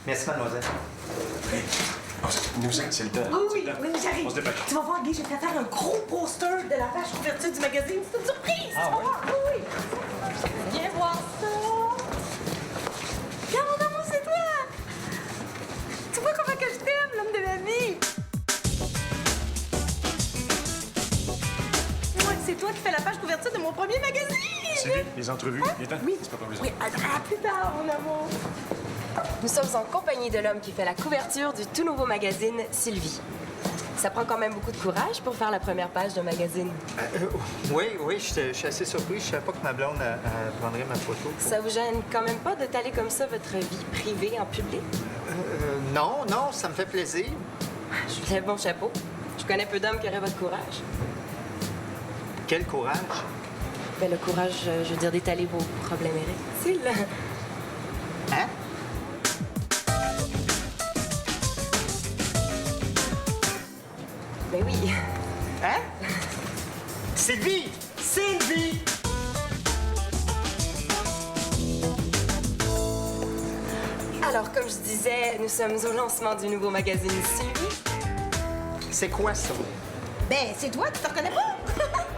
Merci, mademoiselle. C'est le temps. Oui, j'arrive. On se dépêche. Tu vas voir, Guy, j'ai fait faire un gros poster de la page couverture du magazine. C'est une surprise, tu vas voir. Oui. Viens voir ça. Viens, mon amour, c'est toi. Tu vois comment que je t'aime, l'homme de ma vie. Moi, c'est toi qui fais la page couverture de mon premier magazine. Sylvie, les entrevues, il est temps? Oui. C'est pas ton besoin. Oui, à plus tard, mon amour. Nous sommes en compagnie de l'homme qui fait la couverture du tout nouveau magazine Sylvie. Ça prend quand même beaucoup de courage pour faire la première page d'un magazine. Oui, je suis assez surpris. Je savais pas que ma blonde prendrait ma photo. Ça vous gêne quand même pas d'étaler comme ça votre vie privée en public? Non, ça me fait plaisir. Je vous lève mon chapeau. Je connais peu d'hommes qui auraient votre courage. Quel courage. Ben, le courage, je veux dire, d'étaler vos problèmes érectiles. Hein? Ben oui. Hein? Sylvie! Sylvie! Alors, comme je disais, nous sommes au lancement du nouveau magazine Sylvie. C'est quoi ça? Ben, c'est toi, tu te reconnais pas?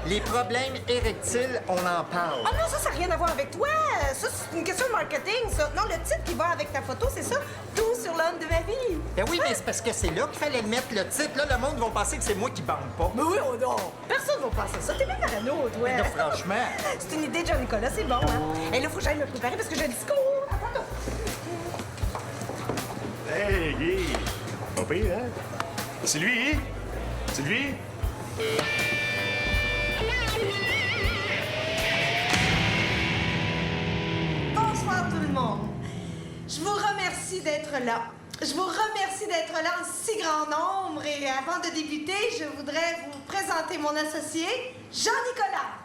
Les problèmes érectiles, on en parle. Oh non, ça n'a rien à voir avec toi. Ça, c'est une question de marketing, ça. Non, le titre qui va avec ta photo, c'est ça. Tout sur l'homme de ma vie. Ben oui, mais c'est parce que c'est là qu'il fallait mettre le titre. Là, le monde va penser que c'est moi qui bande pas. Mais oui, oh non. Personne ne va penser ça. T'es même parano, toi. Non, franchement. C'est une idée de Jean-Nicolas, c'est bon, hein? Et là, faut que j'aille me préparer parce que j'ai un discours. Attends. Hey, Guy! Pas pire, hein? Sylvie? Sylvie? Bonsoir tout le monde. Je vous remercie d'être là. Je vous remercie d'être là en si grand nombre. Et avant de débuter, je voudrais vous présenter mon associé, Jean-Nicolas.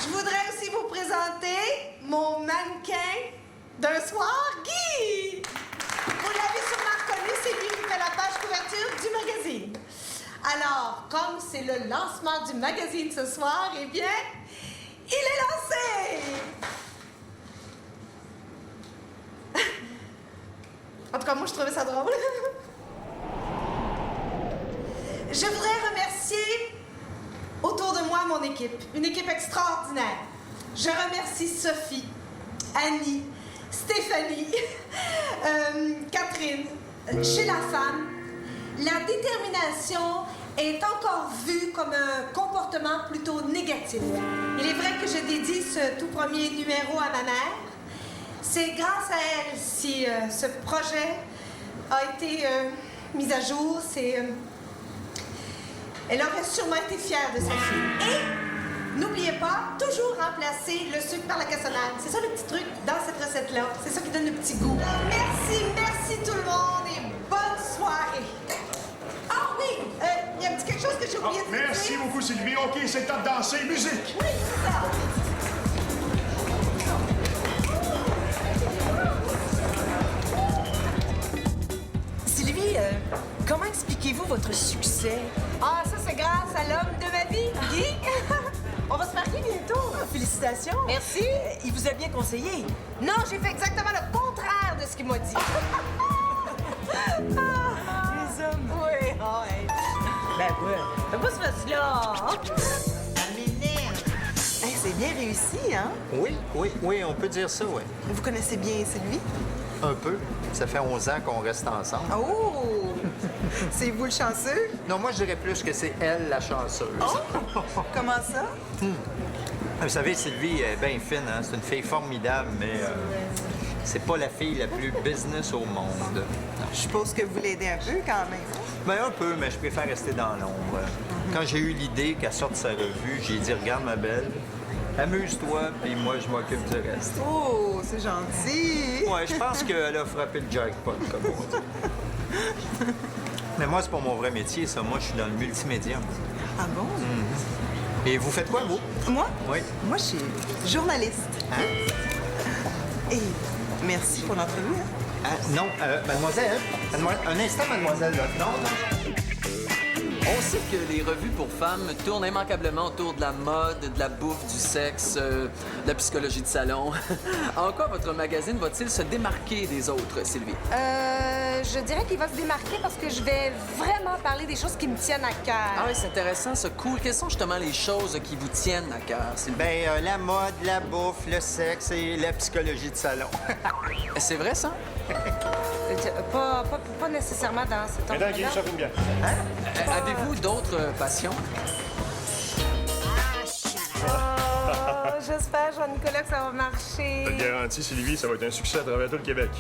Je voudrais aussi vous présenter mon mannequin d'un soir, Guy. Vous l'avez sûrement reconnu, c'est lui qui fait la page couverture du magazine. Alors, comme c'est le lancement du magazine ce soir, eh bien, il est lancé! En tout cas, moi, je trouvais ça drôle. Je voudrais remercier autour de moi mon équipe, une équipe extraordinaire. Je remercie Sophie, Annie, Stéphanie, Catherine. Chez la femme, la détermination est encore vue comme un comportement plutôt négatif. Il est vrai que je dédie ce tout premier numéro à ma mère. C'est grâce à elle si ce projet a été mis à jour. Elle aurait sûrement été fière de sa fille. Et n'oubliez pas, toujours remplacer le sucre par la cassonade. C'est ça le petit truc dans cette recette-là. C'est ça qui donne le petit goût. Merci tout le monde et bonne soirée. Ah oui, il y a un petit quelque chose que j'ai oublié de vous dire. Merci beaucoup, Sylvie. OK, c'est le temps de danser. Musique! Oui, c'est ça. Sylvie, comment expliquez-vous votre succès? Ah, ça, c'est grâce à l'homme de ma vie, Guy. On va se marier bientôt. Félicitations. Merci. Il vous a bien conseillé. Non, j'ai fait exactement le contraire de ce qu'il m'a dit. Les hommes. Oui, ouais. Ben ouais. Fais pas ce face-là. Hey, c'est bien réussi, hein? Oui, on peut dire ça, oui. Vous connaissez bien Sylvie? Un peu. Ça fait 11 ans qu'on reste ensemble. Oh! C'est vous le chanceux? Non, moi, je dirais plus que c'est elle, la chanceuse. Oh! Comment ça? Vous savez, Sylvie est bien fine, hein? C'est une fille formidable, mais c'est pas la fille la plus business au monde. Je suppose que vous l'aidez un peu quand même. Ben un peu, mais je préfère rester dans l'ombre. Quand j'ai eu l'idée qu'elle sorte sa revue, j'ai dit, regarde ma belle, amuse-toi, puis moi, je m'occupe du reste. Oh, c'est gentil! Ouais, je pense qu'elle a frappé le jackpot, comme on dit. Mais moi, c'est pas mon vrai métier, ça. Moi, je suis dans le multimédia. Ah bon? Et vous faites quoi, vous? Moi? Oui. Moi, je suis journaliste. Hein? Et merci pour l'entrevue. Hein? Non, mademoiselle, un instant, mademoiselle. Là. Non. On sait que les revues pour femmes tournent immanquablement autour de la mode, de la bouffe, du sexe, de la psychologie de salon. En quoi votre magazine va-t-il se démarquer des autres, Sylvie? Je dirais qu'il va se démarquer parce que je vais vraiment parler des choses qui me tiennent à cœur. Ah oui, c'est intéressant, ça. Cool. Quelles sont justement les choses qui vous tiennent à cœur, Sylvie? Ben, la mode, la bouffe, le sexe et la psychologie de salon. C'est vrai, ça? Pas nécessairement dans cet Attends, Guy, ordre-là. chauffe une bière. Avez-vous d'autres passions? J'espère, Jean-Nicolas, que ça va marcher. Je te garantis, Sylvie, ça va être un succès à travers tout le Québec.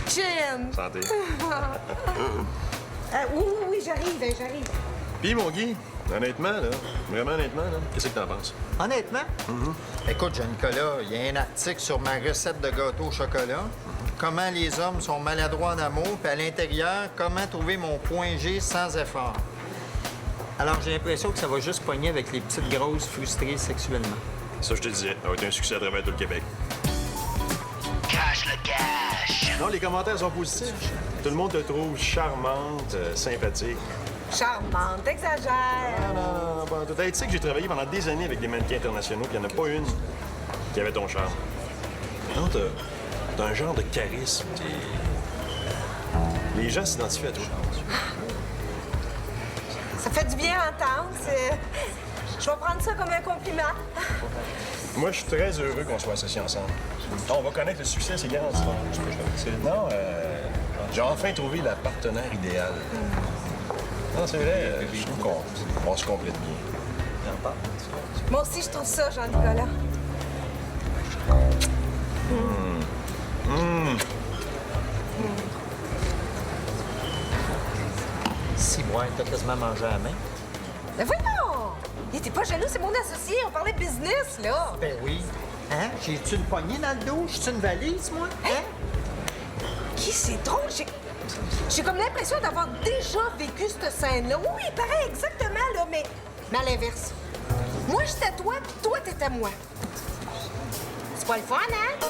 Chin! Santé. Oui, j'arrive. Puis, mon Guy, honnêtement, là, vraiment honnêtement, là, qu'est-ce que t'en penses? Honnêtement? Écoute, Jean-Nicolas, il y a un article sur ma recette de gâteau au chocolat. Comment les hommes sont maladroits en amour, puis à l'intérieur, comment trouver mon point G sans effort. Alors, j'ai l'impression que ça va juste pogner avec les petites grosses frustrées sexuellement. Ça, je te disais, ça va être un succès à travers tout le Québec. Cache le cash. Non, les commentaires sont positifs. Tout le monde te trouve charmante, sympathique. Charmante, t'exagères. Non, bon, tu sais que j'ai travaillé pendant des années avec des mannequins internationaux, puis il n'y en a pas une qui avait ton charme. Non, t'as un genre de charisme. Les gens s'identifient à toi. Ça fait du bien à entendre. Je vais prendre ça comme un compliment. Moi, je suis très heureux qu'on soit associés ensemble. On va connaître le succès, c'est garanti. Non, j'ai enfin trouvé la partenaire idéale. Non, c'est vrai, je trouve qu'on se complète bien. Moi aussi, je trouve ça, Jean-Nicolas. Si, ouais, t'as quasiment mangé à la main. Mais voyons! Il était pas jaloux, c'est mon associé. On parlait business, là. Ben oui. Hein? J'ai-tu une poignée dans le dos? J'ai-tu une valise, moi? Hein? Qui, c'est drôle. J'ai comme l'impression d'avoir déjà vécu cette scène-là. Oui, pareil, exactement, là, mais à l'inverse. Moi, j'étais à toi, puis toi, t'étais à moi. C'est pas le fun, hein?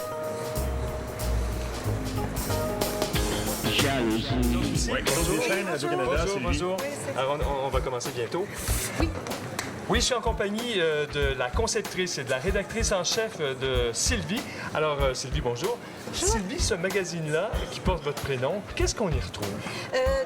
Oui, bonjour, chaîne Radio-Canada, Sylvie. Bonjour. Alors, on va commencer bientôt. Oui. Oui, je suis en compagnie de la conceptrice et de la rédactrice en chef de Sylvie. Alors, Sylvie, bonjour. Sylvie, ce magazine-là qui porte votre prénom, qu'est-ce qu'on y retrouve?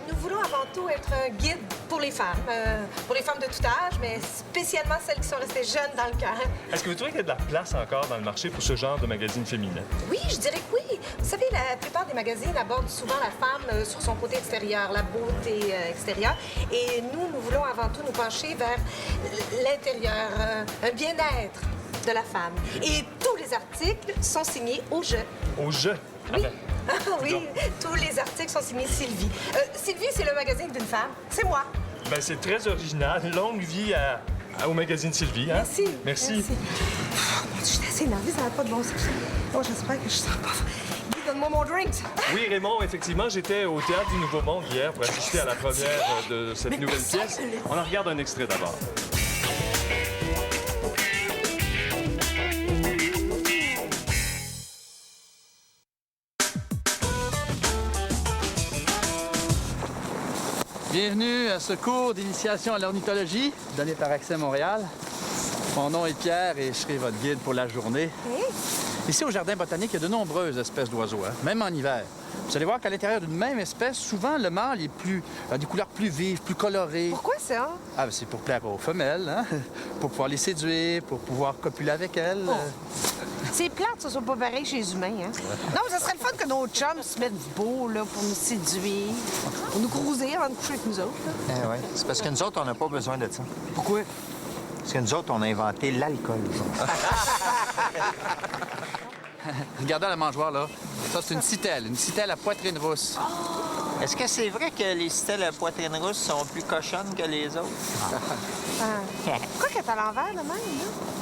Nous voulons avant tout être un guide pour les femmes de tout âge, mais spécialement celles qui sont restées jeunes dans le cœur. Est-ce que vous trouvez qu'il y a de la place encore dans le marché pour ce genre de magazine féminin? Oui, je dirais que oui. Vous savez, la plupart des magazines abordent souvent la femme sur son côté extérieur, la beauté extérieure. Et nous voulons avant tout nous pencher vers l'intérieur, un bien-être de la femme. Et tous les articles sont signés au jeu. Au jeu? Oui. Ah Oui, tous les articles sont signés Sylvie. Sylvie, c'est le magazine d'une femme. C'est moi. Ben, c'est très original. Longue vie au magazine Sylvie. Hein? Merci. Je suis assez nerveuse, ça n'a pas de bon sens. Bon, j'espère que je sens pas. Guy, donne-moi mon drink. Oui, Raymond, effectivement, j'étais au Théâtre du Nouveau Monde hier pour assister à la première de cette nouvelle pièce. On en regarde un extrait d'abord. Bienvenue à ce cours d'initiation à l'ornithologie donné par Accès Montréal. Mon nom est Pierre et je serai votre guide pour la journée. Ici, au Jardin botanique, il y a de nombreuses espèces d'oiseaux, même en hiver. Vous allez voir qu'à l'intérieur d'une même espèce, souvent, le mâle a des couleurs plus vives, plus colorées. Pourquoi ça? Ah, ben, c'est pour plaire aux femelles, hein? Pour pouvoir les séduire, pour pouvoir copuler avec elles. C'est plate, ça soit pas pareil chez les humains, hein? Non, mais ça serait le fun que nos chums se mettent beau, là, pour nous séduire, pour nous cruiser avant de coucher avec nous autres. Eh ouais. C'est parce que nous autres, on n'a pas besoin de ça. Pourquoi? Parce que nous autres, on a inventé l'alcool. Regardez la mangeoire, là. Ça, c'est une citelle à poitrine rousse. Est-ce que c'est vrai que les citelles à poitrine rousse sont plus cochonnes que les autres? Pourquoi qu'elle est à l'envers, de même, là?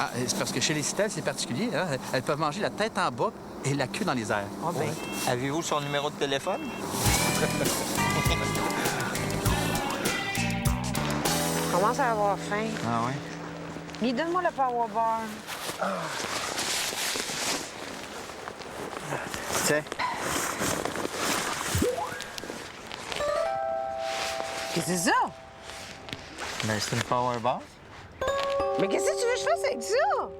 Ah, c'est parce que chez les citelles, c'est particulier. Hein? Elles peuvent manger la tête en bas et la queue dans les airs. Ah ben. Avez-vous son numéro de téléphone? Je commence à avoir faim. Ah ouais? Mais donne-moi le power bar. Tiens. Qu'est-ce que c'est ça? Ben, c'est une powerball. Mais qu'est-ce que tu veux que je fasse avec ça?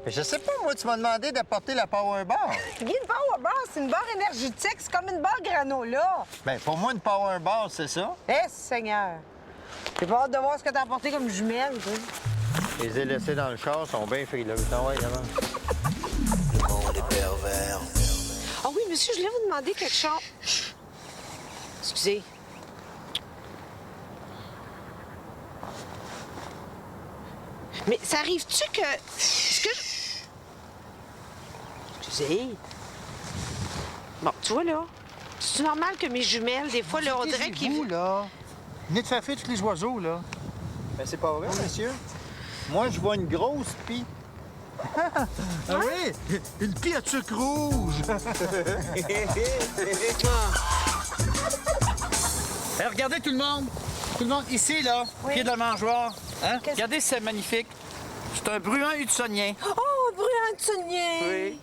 Mais je sais pas, moi, tu m'as demandé d'apporter la powerball. Une Powerball, c'est une barre énergétique, c'est comme une barre granola. Ben, pour moi, une powerball, c'est ça. Eh, Seigneur! J'ai pas hâte de voir ce que t'as apporté comme jumelle, tu sais. Je les ai laissés dans le char, ils sont bien frileux. Ah ouais, avance. Le monde est pervers. Ah oui, monsieur, je voulais vous demander quelque chose. Excusez. Mais ça arrive-tu que... Est-ce que... Excusez. Bon, tu vois, là, c'est normal que mes jumelles, des fois, là, on dirait qu'ils... là? Venez de faire fuir tous les oiseaux, là. Ben, c'est pas vrai, monsieur. Moi, je vois une grosse pie. Ah oui? Une pie à sucre rouge! Hey, regardez tout le monde! Tout le monde, ici, là, Oui. pied de la mangeoire. Hein? Qu'est-ce- Regardez, c'est magnifique. C'est un bruant hudsonien. Oh, brûlant de saunier! Oui.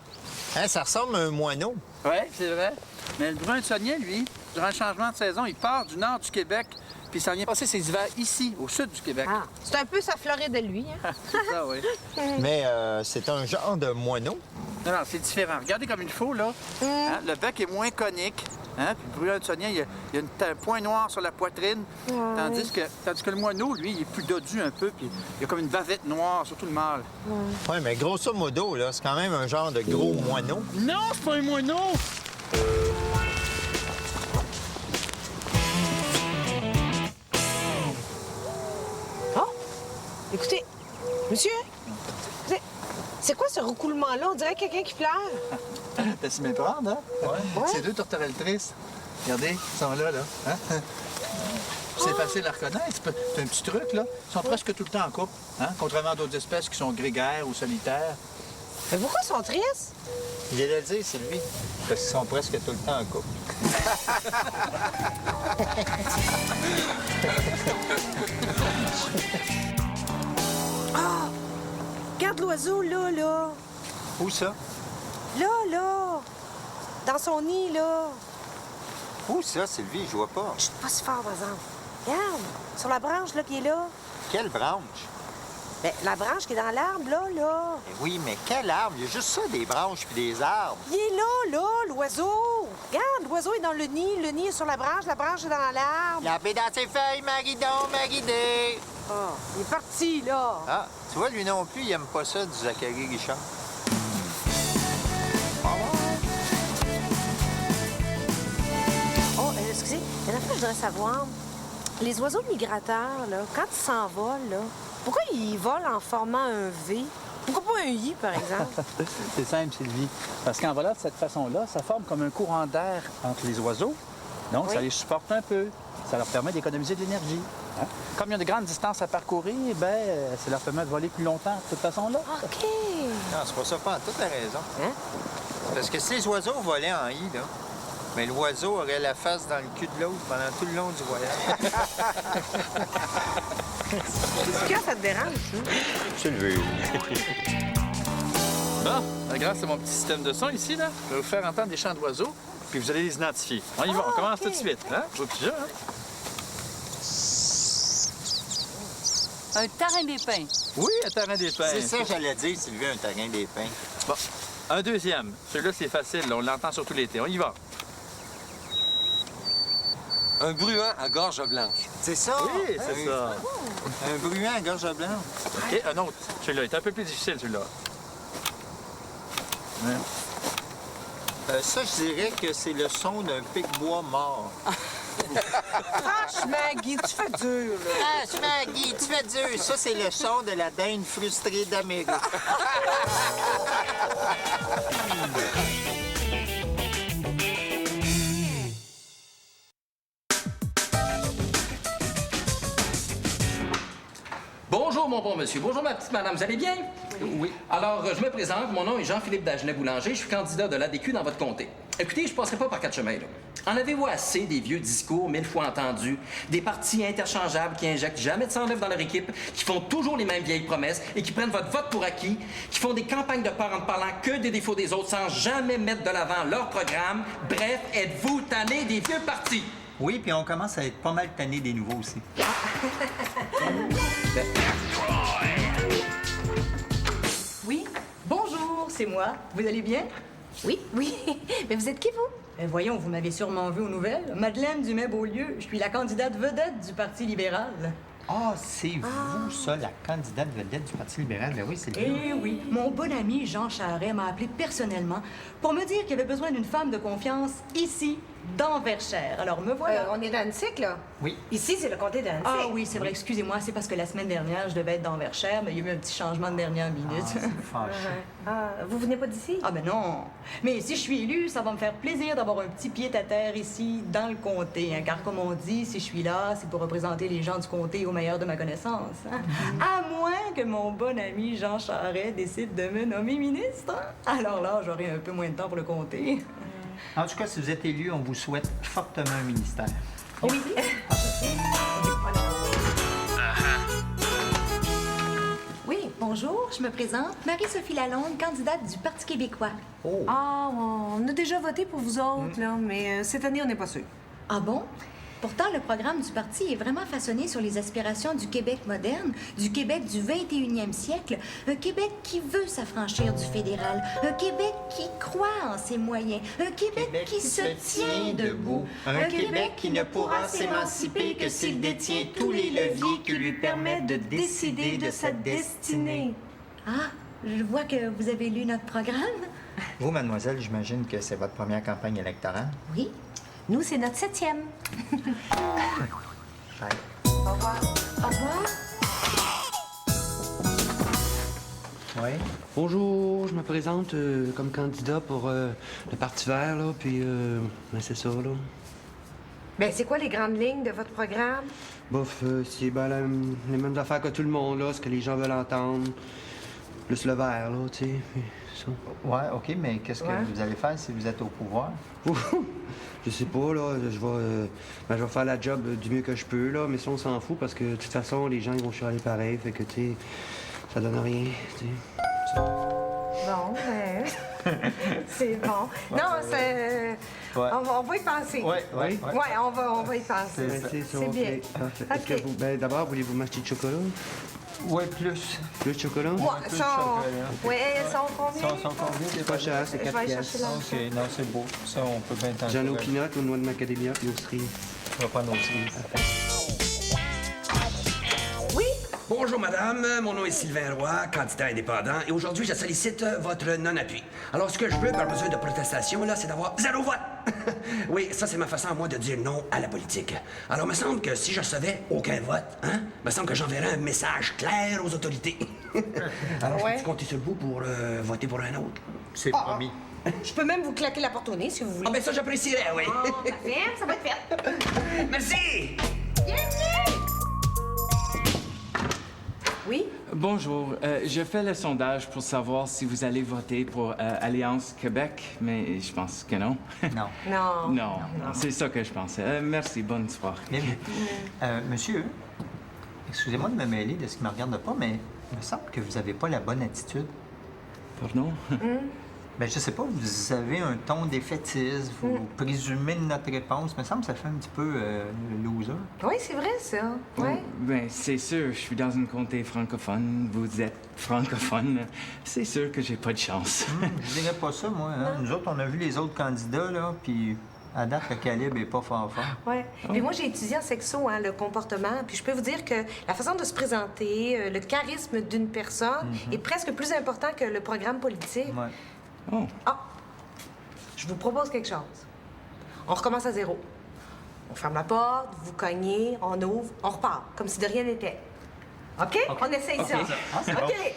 Hein, ça ressemble à un moineau. Oui, c'est vrai. Mais le bruin hudsonien, lui, durant le changement de saison, il part du nord du Québec, puis il s'en vient passer ses hivers ici, au sud du Québec. Ah, c'est un peu sa Floride de lui, hein? C'est ça, oui. Mais c'est un genre de moineau. Non, non, c'est différent. Regardez comme il faut, là. Hein, le bec est moins conique. Hein? Puis le bruant hudsonien, il y a un point noir sur la poitrine. Tandis que le moineau, lui, il est plus dodu un peu, puis il y a comme une bavette noire, surtout le mâle. Oui, mais grosso modo, là, c'est quand même un genre de gros moineau. Non, c'est pas un moineau! Oh! Écoutez, monsieur, c'est quoi ce roucoulement-là? On dirait quelqu'un qui pleure. T'as s'y méprendre, hein? Ouais. C'est deux tourterelles tristes. Regardez, ils sont là, là. Hein? C'est facile à reconnaître. C'est un petit truc, là. Ils sont presque tout le temps en couple, hein? Contrairement à d'autres espèces qui sont grégaires ou solitaires. Mais pourquoi ils sont tristes? Il est de le dire, c'est lui. Parce qu'ils sont presque tout le temps en couple. Ah! Regarde l'oiseau, là, là. Où ça? Là, là. Dans son nid, là. Où ça, Sylvie? Je vois pas. Chut, pas si fort, par exemple. Regarde, sur la branche, là, qui est là. Quelle branche? Ben, la branche qui est dans l'arbre, là, là. Eh oui, mais quel arbre? Il y a juste ça, des branches puis des arbres. Il est là, l'oiseau. Regarde, l'oiseau est dans le nid est sur la branche est dans l'arbre. Il a appelé dans ses feuilles, Maridon, Maridé. Ah, il est parti, là. Ah, tu vois, lui non plus, il aime pas ça du Zachary Richard. Oh, excusez, il y a une affaire que je voudrais savoir. Les oiseaux migrateurs, là, quand ils s'envolent, là, pourquoi ils volent en formant un V? Pourquoi pas un I, par exemple? C'est simple, Sylvie. Parce qu'en volant de cette façon-là, ça forme comme un courant d'air entre les oiseaux. Donc, ça les supporte un peu. Ça leur permet d'économiser de l'énergie. Hein? Comme il y a de grandes distances à parcourir, ça leur permet de voler plus longtemps de cette façon-là. OK. Non, c'est pas ça, pas tout a raison. Hein? Parce que si les oiseaux volaient en I, là, mais l'oiseau aurait la face dans le cul de l'autre pendant tout le long du voyage. Est-ce que ça te dérange, ça? Tu le veux. Bon, grâce à mon petit système de son ici, là, je vais vous faire entendre des chants d'oiseaux, puis vous allez les identifier. On y va, on commence tout de suite. Hein? Je vois plusieurs, hein? Un tarin des pins. Oui, un terrain des pins. C'est ça que j'allais dire, Sylvie, un terrain des pins. Bon, un deuxième. Celui-là, c'est facile, là, on l'entend surtout l'été. On y va. Un bruant à gorge blanche. C'est ça? Oui, c'est ça. Un bruant à gorge blanche. OK, un autre. Celui-là est un peu plus difficile, celui-là. Ça, je dirais que c'est le son d'un pic-bois mort. Franchement, Guy, tu fais dur, là. Franchement, Guy, tu fais dur. Ça, c'est le son de la dinde frustrée d'Amérique. Bonjour, mon bon monsieur. Bonjour, ma petite madame. Vous allez bien? Oui. Alors, je me présente. Mon nom est Jean-Philippe Dagenet-Boulanger. Je suis candidat de l'ADQ dans votre comté. Écoutez, je passerai pas par quatre chemins, là. En avez-vous assez des vieux discours 1000 fois entendus, des partis interchangeables qui injectent jamais de 109 dans leur équipe, qui font toujours les mêmes vieilles promesses et qui prennent votre vote pour acquis, qui font des campagnes de peur en ne parlant que des défauts des autres sans jamais mettre de l'avant leur programme? Bref, êtes-vous tanné des vieux partis? Oui, puis on commence à être pas mal tanné des nouveaux aussi. Oui, bonjour, c'est moi. Vous allez bien? Oui. Mais vous êtes qui, vous? Voyons, vous m'avez sûrement vu aux nouvelles. Madeleine Dumais-Beaulieu, je suis la candidate vedette du Parti libéral. Ah, c'est vous, ça, la candidate vedette du Parti libéral. Ben oui, c'est bien. Eh oui, mon bon ami Jean Charest m'a appelé personnellement pour me dire qu'il avait besoin d'une femme de confiance ici, dans Verchères. Alors me voilà. On est dans Annecy, là? Oui. Ici, c'est le comté d'Annecy. Ah oui, c'est vrai, excusez-moi, c'est parce que la semaine dernière, je devais être dans Verchères, mais il y a eu un petit changement de dernière minute. Ah, c'est fâché. Vous venez pas d'ici? Ah ben non. Mais si je suis élue, ça va me faire plaisir d'avoir un petit pied-à-terre ici, dans le comté. Hein, car comme on dit, si je suis là, c'est pour représenter les gens du comté au meilleur de ma connaissance. Hein. À moins que mon bon ami Jean Charest décide de me nommer ministre. Alors là, j'aurai un peu moins de temps pour le comté. En tout cas, si vous êtes élu, on vous souhaite fortement un ministère. Oui. Oui, bonjour, je me présente. Marie-Sophie Lalonde, candidate du Parti québécois. Oh. Ah, on a déjà voté pour vous autres, là, mais cette année, on n'est pas sûr. Ah bon? Pourtant, le programme du parti est vraiment façonné sur les aspirations du Québec moderne, du Québec du 21e siècle, un Québec qui veut s'affranchir du fédéral, un Québec qui croit en ses moyens, un Québec qui se tient debout, un Québec qui ne pourra s'émanciper que s'il détient tous les leviers qui lui permettent de décider de sa destinée. Ah, je vois que vous avez lu notre programme. Vous, mademoiselle, j'imagine que c'est votre première campagne électorale? Oui. Nous, c'est notre 7e. Bye. Au revoir. Au revoir. Oui? Bonjour, je me présente comme candidat pour le Parti vert, là, puis ben, c'est ça, là. Ben, c'est quoi les grandes lignes de votre programme? Bof, c'est ben, les mêmes affaires que tout le monde, là, ce que les gens veulent entendre. Plus le vert, là, tu sais, puis ça. Ouais, OK, mais qu'est-ce que vous allez faire si vous êtes au pouvoir? Je sais pas, là, je vais faire la job du mieux que je peux, là, mais ça, on s'en fout, parce que, de toute façon, les gens, ils vont chialer pareil, fait que, tu sais, ça donne rien, tu sais. Bon, c'est bon. Non, c'est... Ouais. On va y penser. Oui. Ouais, on va y penser. C'est bien. Parfait. OK. Est-ce que vous, ben, d'abord, voulez-vous m'acheter du chocolat? Oui, plus. Plus de chocolat? Ouais, elles sont combien? Sont combien? C'est pas cher, c'est 4 piastres. OK, non, c'est beau. Ça, on peut bien t'en J'en ai aux peanuts, aux noix de macadamia, puis aux cerises. On va prendre nos cerises. Oui? Bonjour, madame. Mon nom est Sylvain Roy, candidat indépendant, et aujourd'hui, je sollicite votre non-appui. Alors, ce que je veux, par mesure de protestation, là, c'est d'avoir 0 vote. Oui, ça, c'est ma façon à moi de dire non à la politique. Alors, il me semble que si je recevais aucun vote, me semble que j'enverrais un message clair aux autorités. Alors, je peux compter sur vous pour voter pour un autre. C'est promis. Je peux même vous claquer la porte au nez, si vous voulez. Ah, ben ça, j'apprécierais, oui. Parfait, ça va être fait. Merci! Bienvenue! Oui? Bonjour. Je fais le sondage pour savoir si vous allez voter pour Alliance Québec, mais je pense que non. Non. Non. Non, c'est ça que je pensais. Merci, bonne soirée. Monsieur, excusez-moi de me mêler de ce qui ne me regarde pas, mais il me semble que vous n'avez pas la bonne attitude. Pardon? Ben, je sais pas, vous avez un ton défaitiste, vous présumez de notre réponse. Il me semble que ça fait un petit peu loser. Oui, c'est vrai, ça. Ouais. Ben, c'est sûr, je suis dans un comté francophone. Vous êtes francophone. C'est sûr que j'ai pas de chance. Je dirais pas ça, moi. Hein. Nous autres, on a vu les autres candidats, là, puis à date, le calibre est pas fort. Oui. Puis moi, j'ai étudié en sexo, le comportement. Puis je peux vous dire que la façon de se présenter, le charisme d'une personne est presque plus important que le programme politique. Ouais. Oh. Ah! Je vous propose quelque chose. On recommence à 0. On ferme la porte, vous cognez, on ouvre, on repart, comme si de rien n'était. OK? On essaye ça. Ah, c'est bon. OK.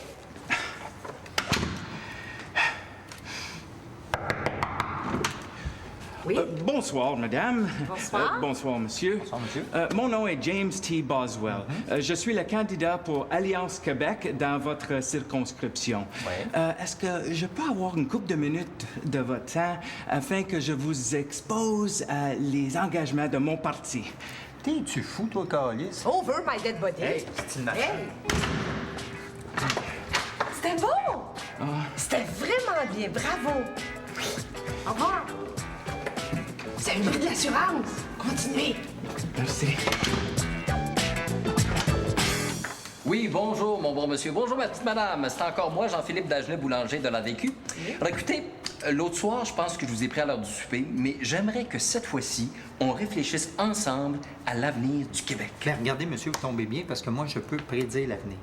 Oui? Bonsoir, madame. Bonsoir. Bonsoir, monsieur. Bonsoir, monsieur. Mon nom est James T. Boswell. Je suis le candidat pour Alliance Québec dans votre circonscription. Ouais. Est-ce que je peux avoir une couple de minutes de votre temps afin que je vous expose les engagements de mon parti? T'es-tu fou, toi, Carlis? Over my dead body. Hey, c'est une affaire. C'était bon! C'était vraiment bien. Bravo. Au revoir. Vous avez pris de l'assurance. Continuez. Merci. Oui, bonjour, mon bon monsieur. Bonjour, ma petite madame. C'est encore moi, Jean-Philippe Dagenet, boulanger de l'ADQ. Alors, écoutez, l'autre soir, je pense que je vous ai pris à l'heure du souper, mais j'aimerais que cette fois-ci, on réfléchisse ensemble à l'avenir du Québec. Ben, regardez, monsieur, vous tombez bien parce que moi, je peux prédire l'avenir.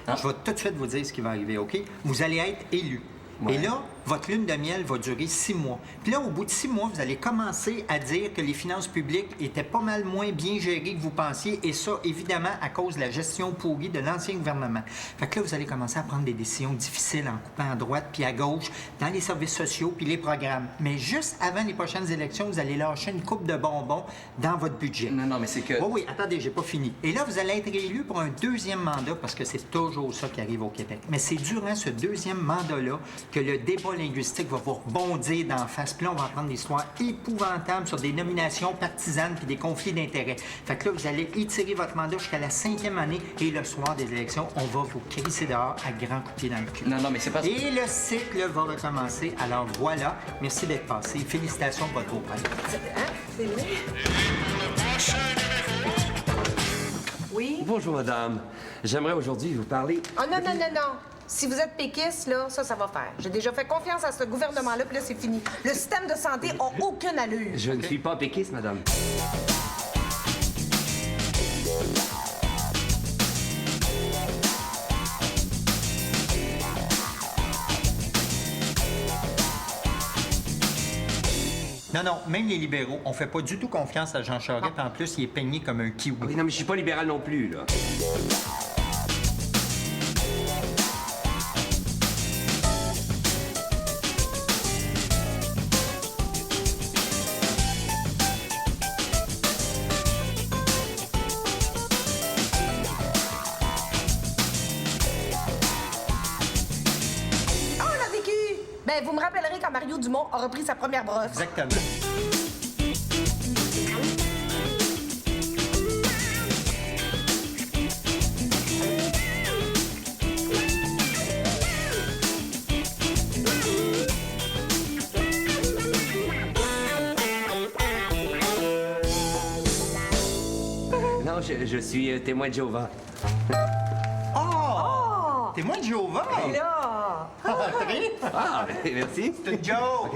Je vais tout de suite vous dire ce qui va arriver, OK? Vous allez être élu. Ouais. Et là, votre lune de miel va durer 6 mois. Puis là, au bout de 6 mois, vous allez commencer à dire que les finances publiques étaient pas mal moins bien gérées que vous pensiez. Et ça, évidemment, à cause de la gestion pourrie de l'ancien gouvernement. Fait que là, vous allez commencer à prendre des décisions difficiles en coupant à droite puis à gauche dans les services sociaux puis les programmes. Mais juste avant les prochaines élections, vous allez lâcher une coupe de bonbons dans votre budget. Non, mais c'est que... Oui, attendez, j'ai pas fini. Et là, vous allez être élu pour un deuxième mandat parce que c'est toujours ça qui arrive au Québec. Mais c'est durant ce deuxième mandat-là que le débat linguistique va vous rebondir d'en face. Puis là, on va apprendre des histoires épouvantables sur des nominations partisanes puis des conflits d'intérêts. Fait que là, vous allez étirer votre mandat jusqu'à la 5e année et le soir des élections, on va vous crisser dehors à grands coups de pied dans le cul. Non, mais c'est pas... Et le cycle va recommencer. Alors voilà, merci d'être passé. Félicitations pour votre beau-père. C'est vrai? Oui? Bonjour, madame. J'aimerais aujourd'hui vous parler... Oh non. Si vous êtes péquiste, là, ça va faire. J'ai déjà fait confiance à ce gouvernement-là, puis là, c'est fini. Le système de santé n'a aucune allure. Je ne suis pas péquiste, madame. Non, même les libéraux, on fait pas du tout confiance à Jean Charest. En plus, il est peigné comme un kiwi. Oui, non, mais je suis pas libéral non plus, là. Ben, vous me rappellerez quand Mario Dumont a repris sa première brosse. Exactement. Non, je suis témoin de Jéhovah. Oh! Témoin de Jéhovah? Et là! Entrez! Ah, merci. C'est une joke!